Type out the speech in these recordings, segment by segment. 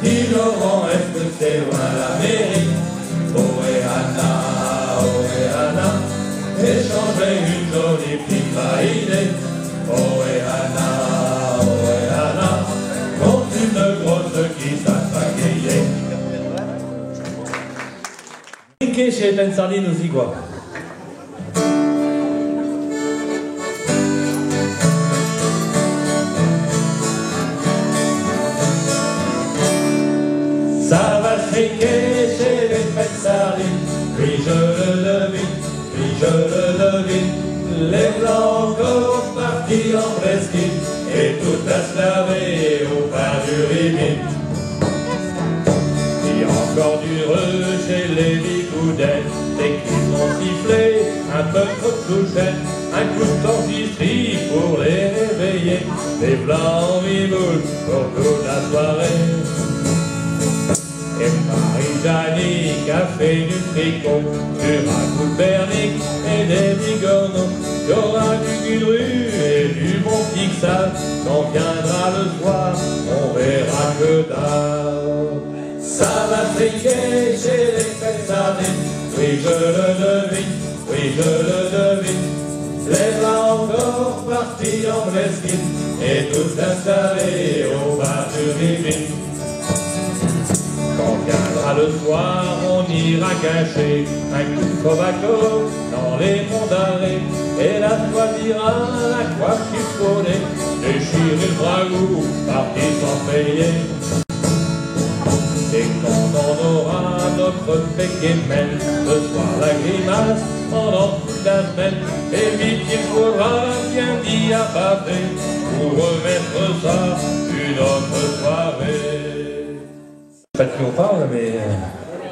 Ignorant, est-ce que c'est loin l'Amérique? Oéana, échanger une jolie petite idée. Oéana, contre une grosse qui s'attaquait. Finché chez Ben Sardine aux Igua. Ça va friquer chez les fêtes sardines, puis je le devine, les blancs encore partis en presqu'île, et tout à se laver au pain du ribine. Il y a encore du reux chez les bigoudettes, des qui sont sifflés, un peu trop de souchettes, un coup de tortillerie pour les réveiller, les blancs en biboule pour toute la soirée. Et Marie-Janique a fait du tricot, du ragoût de bernique et des bigorneaux. Il y aura du gudru et du bon pixal. Quand viendra le soir, on verra que dalle. Ça va friquer chez les fêtes sardines, oui je le devine. Les blancs encore partis en Bresquine et tous installés au bas du ribine. Quand viendra le soir, on ira cacher un coup de cobaco dans les monts d'arrêt, et la choisira la coiffe chiffonnée, déchirer le bragou, partir sans payer. Et quand on aura notre péquémel, ce soir la grimace pendant toute la semaine, et vite il faudra bien diapater pour remettre ça une autre soirée. Pas de qui on parle, mais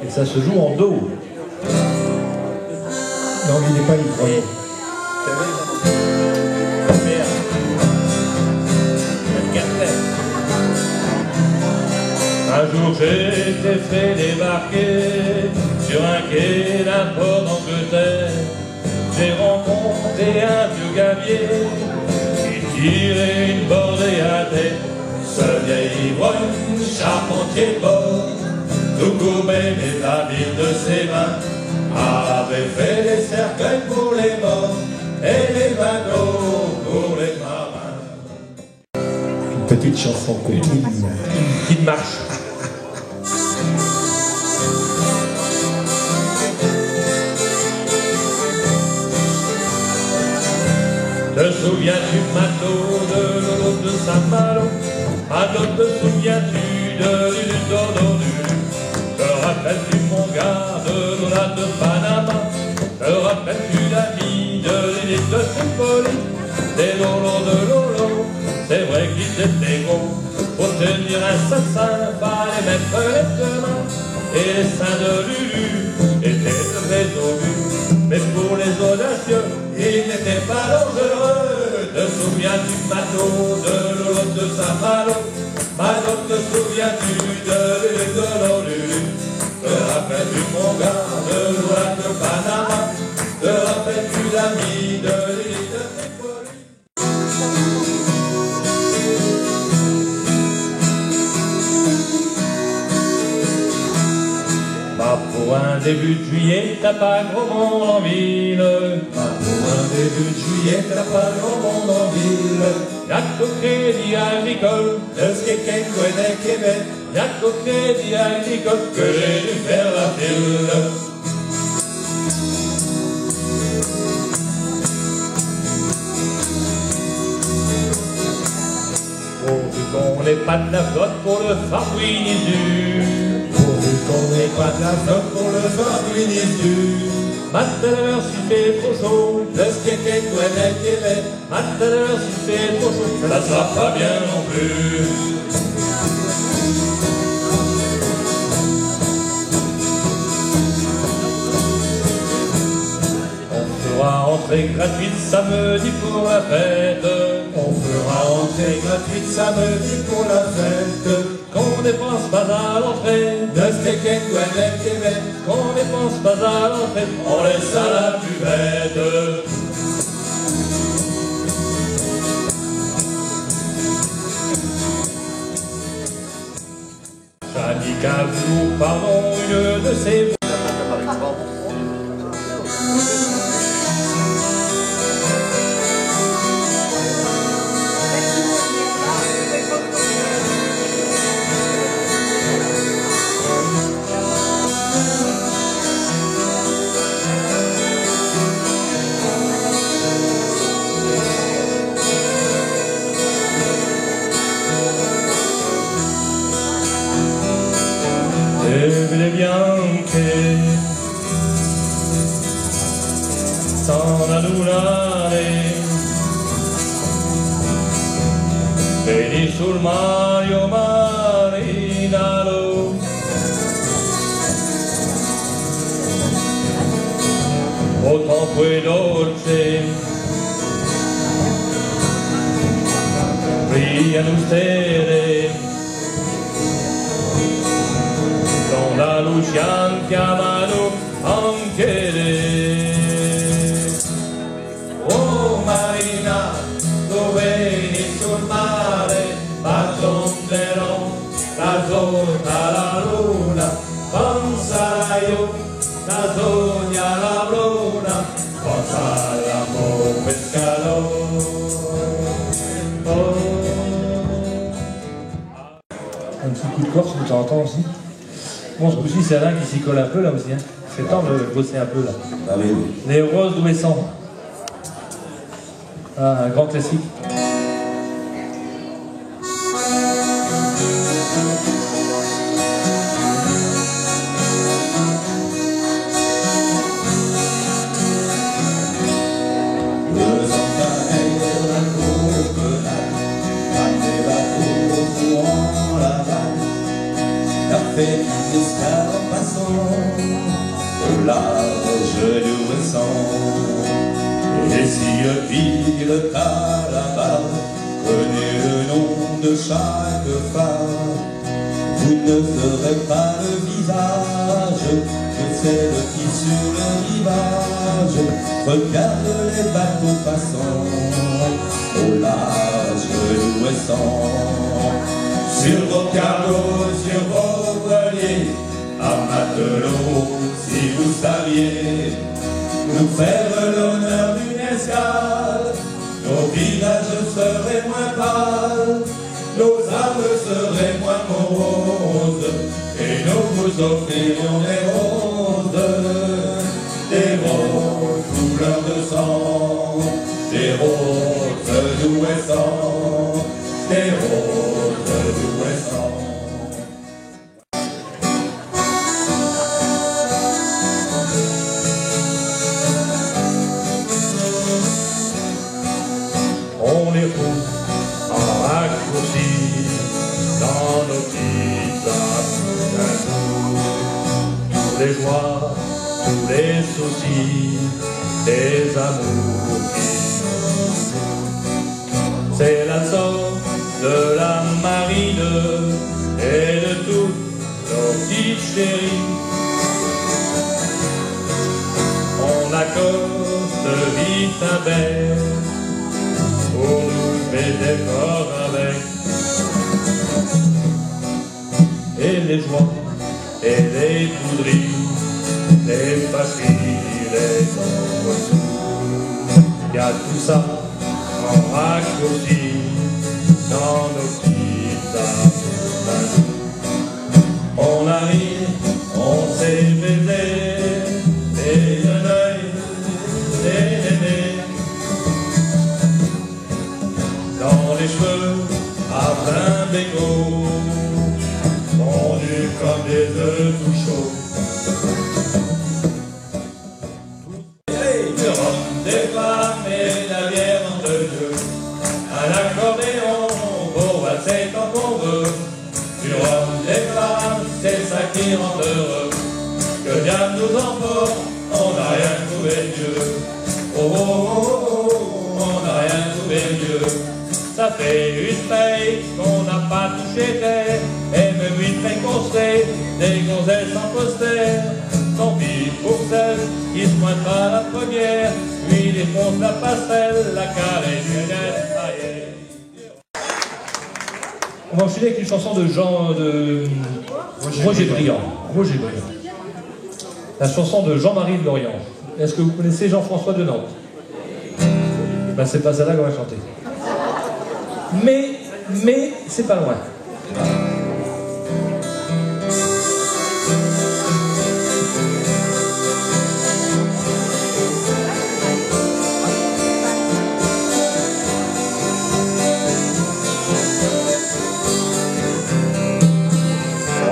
et ça se joue en do. Non, il n'est pas ivre. Oui. Un jour j'ai été fait débarquer sur un quai d'un port d'Angleterre. J'ai rencontré un vieux gavier qui tirait une bordée à terre. Ce vieil ivrogne, charpentier de bord, tout courbé les habits de ses mains, avait fait des cercueils pour les morts et les bateaux pour les marins. Une petite chanson coquine. Une petite marche. Te souviens-tu, matelot, de l'eau de Saint-Malo? Matelot, te souviens-tu de l'Udododu? Te rappelles-tu, mon gars, de l'Ola de Panama? Te rappelles-tu l'ami de l'île de Tripoli? Des lolos de Lolo, c'est vrai qu'ils étaient gros. Pour tenir un saint, fallait mettre les deux mains. Et les seins de Lulu étaient très au but. Mais pour les audacieux, ils n'étaient pas dangereux. Te souviens-tu, matelot, de l'eau de Saint-Malo? Matelot, te souviens-tu de l'île de Lulu? Te rappelles-tu, mon gars, de l'eau de Panama? Te rappelles-tu l'ami de l'île de Tripoli? Pour un début de juillet, t'as pas gros monde en ville. Pour un début de juillet, t'as pas grand monde en ville. Y'a qu'au crédit agricole, De ce qu'est Québec, y'a qu'au crédit agricole que j'ai dû faire la file. Pourvu qu'on n'ait pas de la flotte pour le Farbouinisu. pourvu qu'on n'ait pas de la flotte pour le Farbouinisu. Maintenant s'il fait trop chaud, De ce qu'est Québec, maintenant s'il fait trop chaud, ça sera pas bien non plus. On fera entrée gratuite samedi pour la fête. on fera entrée gratuite samedi pour la fête. Qu'on dépense pas à l'entrée, De ce qu'est Québec, qu'on dépense pas à l'entrée, on laisse à la buvette. Jannick Azour, pardon, une de ses... Le bianche sono lunare vedi sul Mario Marinaro o tempo è dolce brillano stere la luce chiamano anche lei. Oh Marina, dove eri sul mare, bacion la giorna la luna, pensa io, la sogna la bruna, pensa l'amore pescalo. Un petit coup de corse de temps en temps aussi. Bon, ce coup-ci, c'est Alain qui s'y colle un peu là aussi. Hein. C'est temps de bosser un peu là. Ah oui, oui. Les roses d'Ouessant. Ah, un grand classique. Au large du Ouessant, et si le pire calabar connaît le nom de chaque phare, vous ne ferez pas le visage de celle qui sur le rivage regarde les bateaux passants au large du Ouessant. Sur vos cargos, sur vos voiliers, à matelot, si vous saviez nous faire l'honneur d'une escale, nos villages seraient moins pâles, nos âmes seraient moins moroses, et nous vous offririons des roses couleur de sang, des roses d'Ouessant, des roses d'Ouessant. On les roule en raccourci dans nos petites âmes d'un coup. Tous les joies, tous les soucis, des amours qui nous. C'est la sorte de la marine et de toutes nos petites chéries. On accoste vite un verre pour nous faire des corps avec. Et les joies, et les poudries, les fâcheries, les contre-sous, y a tout ça en raccourci dans nos petites âmes. On arrive, on s'est baisé, et un œil, des nénés, dans les cheveux à plein bégots, fondus comme des œufs tout chauds. Du rhum, des femmes et la bière entre deux, un accordéon pour valser tant qu'on veut. Du rhum, des femmes, c'est ça qui rend heureux. Que diable nous emporte, on n'a rien trouvé de mieux. Oh, oh, oh, oh, on n'a rien trouvé de mieux. Ça fait une paye qu'on n'a pas touché terre, et même une paye qu'on serait des gonzesses en postère. Tant pis pour celle qui se pointe pas la première, lui défonce la passerelle, la caresse une aile. On va enchaîner avec une chanson de Roger Briand. Roger Briand. La chanson de Jean-Marie de Lorient. Est-ce que vous connaissez Jean-François de Nantes? Ben, c'est pas celle-là qu'on va chanter. Mais c'est pas loin.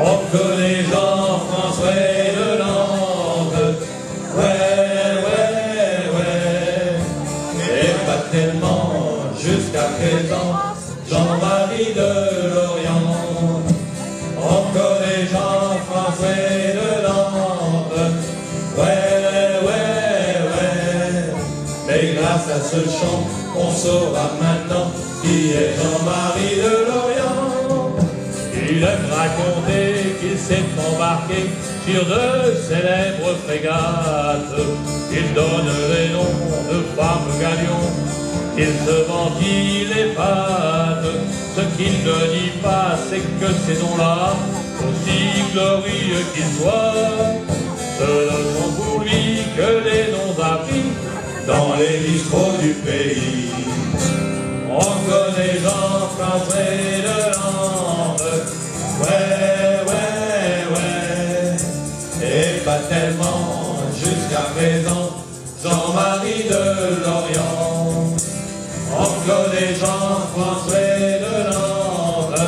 On connaît Jean-François de Nantes, ouais, et pas tellement jusqu'à présent, Jean-Marie de Lorient. On connaît Jean-François de Nantes, ouais, mais grâce à ce chant, on saura maintenant qui est Jean-Marie de Lorient. Il aime raconter qu'il s'est embarqué sur de célèbres frégates. Il donne les noms de femmes galions, il se ventile les pattes. Ce qu'il ne dit pas, c'est que ces noms-là, aussi glorieux qu'ils soient, ce ne sont pour lui que les noms appris dans les bistrots du pays. On connaît Jean-François de Nantes, ouais, et pas tellement jusqu'à présent, Jean-Marie de Lorient. On connaît Jean-François de Nantes,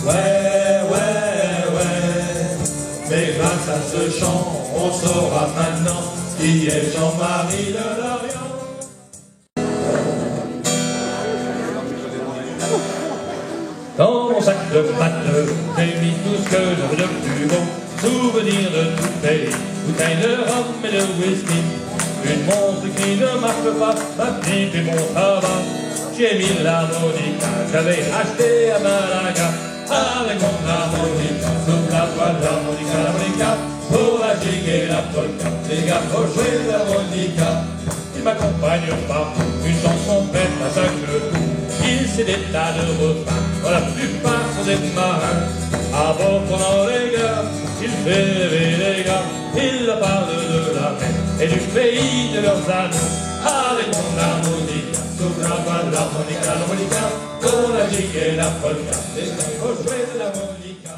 ouais, mais grâce à ce chant, on saura maintenant qui est Jean-Marie de Lorient. Dans mon sac de pâtes, j'ai mis tout ce que j'avais de plus beau. Souvenirs de tout pays, bouteilles de rhum et de whisky. Une montre qui ne marche pas, ma pipe et mon tabac. J'ai mis l'harmonica, j'avais acheté à Malaga. Avec mon harmonica, sous la toile l'harmonica, pour la gigue et la polka. Les gars, faut jouer l'harmonica. Il m'accompagne pas, une chanson faite à chaque coup. Il sait des tas de refrains, la plupart sont des marins. À bord pendant les gars, il fait rêver les gars. Il parle de la mer et du pays de leurs amis. Avec mon harmonica, sous la voile l'harmonica, pour la gigue et la polka. Les gars, faut jouer de l'harmonica.